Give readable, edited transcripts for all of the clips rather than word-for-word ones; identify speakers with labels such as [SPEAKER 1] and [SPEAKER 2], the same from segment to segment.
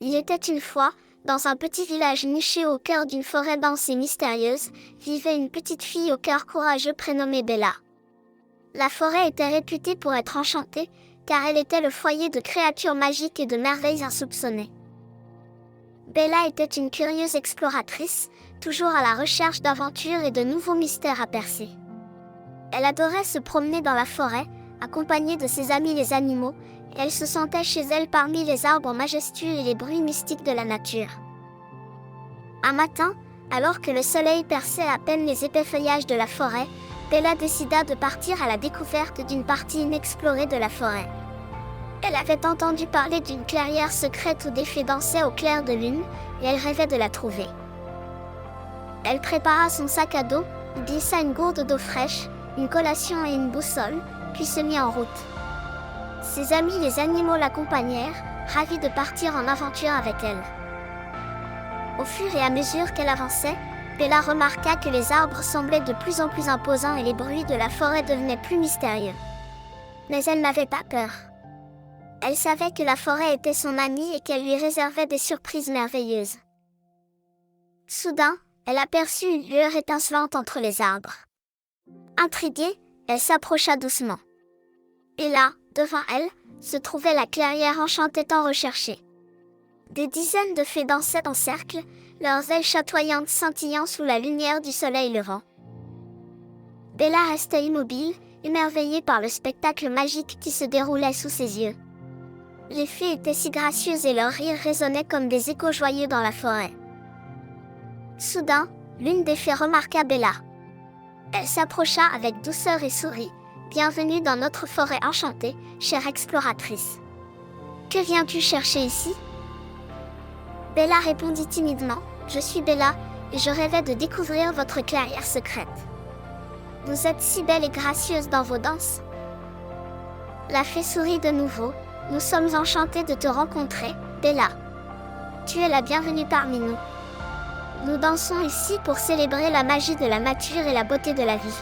[SPEAKER 1] Il était une fois, dans un petit village niché au cœur d'une forêt dense et mystérieuse, vivait une petite fille au cœur courageux prénommée Bella. La forêt était réputée pour être enchantée, car elle était le foyer de créatures magiques et de merveilles insoupçonnées. Bella était une curieuse exploratrice, toujours à la recherche d'aventures et de nouveaux mystères à percer. Elle adorait se promener dans la forêt, accompagnée de ses amis les animaux, et elle se sentait chez elle parmi les arbres majestueux et les bruits mystiques de la nature. Un matin, alors que le soleil perçait à peine les épais feuillages de la forêt, Bella décida de partir à la découverte d'une partie inexplorée de la forêt. Elle avait entendu parler d'une clairière secrète où des fées dansaient au clair de lune, et elle rêvait de la trouver. Elle prépara son sac à dos, y glissa une gourde d'eau fraîche, une collation et une boussole, puis se mit en route. Ses amis les animaux l'accompagnèrent, ravis de partir en aventure avec elle. Au fur et à mesure qu'elle avançait, Bella remarqua que les arbres semblaient de plus en plus imposants et les bruits de la forêt devenaient plus mystérieux. Mais elle n'avait pas peur. Elle savait que la forêt était son amie et qu'elle lui réservait des surprises merveilleuses. Soudain, elle aperçut une lueur étincelante entre les arbres. Intriguée, elle s'approcha doucement. Et là, devant elle, se trouvait la clairière enchantée tant recherchée. Des dizaines de fées dansaient en cercle, leurs ailes chatoyantes scintillant sous la lumière du soleil levant. Bella restait immobile, émerveillée par le spectacle magique qui se déroulait sous ses yeux. Les fées étaient si gracieuses et leurs rires résonnaient comme des échos joyeux dans la forêt. Soudain, l'une des fées remarqua Bella. Elle s'approcha avec douceur et sourit. « Bienvenue dans notre forêt enchantée, chère exploratrice. Que viens-tu chercher ici ?» Bella répondit timidement. « Je suis Bella, et je rêvais de découvrir votre clairière secrète. Vous êtes si belle et gracieuse dans vos danses. » La fée sourit de nouveau. « Nous sommes enchantés de te rencontrer, Bella. Tu es la bienvenue parmi nous. Nous dansons ici pour célébrer la magie de la nature et la beauté de la vie. »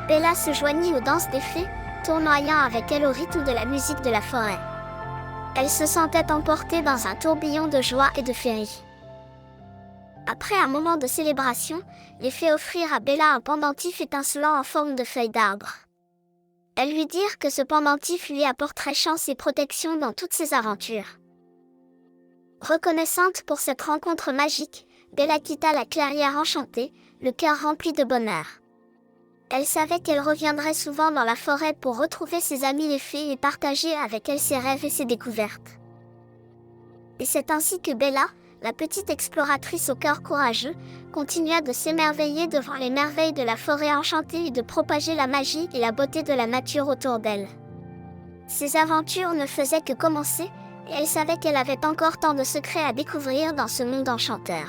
[SPEAKER 1] Bella se joignit aux danses des fées, tournoyant avec elles au rythme de la musique de la forêt. Elle se sentait emportée dans un tourbillon de joie et de féerie. Après un moment de célébration, les fées offrirent à Bella un pendentif étincelant en forme de feuille d'arbre. Elles lui dirent que ce pendentif lui apporterait chance et protection dans toutes ses aventures. Reconnaissante pour cette rencontre magique, Bella quitta la clairière enchantée, le cœur rempli de bonheur. Elle savait qu'elle reviendrait souvent dans la forêt pour retrouver ses amis les fées et partager avec elles ses rêves et ses découvertes. Et c'est ainsi que Bella, la petite exploratrice au cœur courageux, continua de s'émerveiller devant les merveilles de la forêt enchantée et de propager la magie et la beauté de la nature autour d'elle. Ses aventures ne faisaient que commencer, et elle savait qu'elle avait encore tant de secrets à découvrir dans ce monde enchanteur.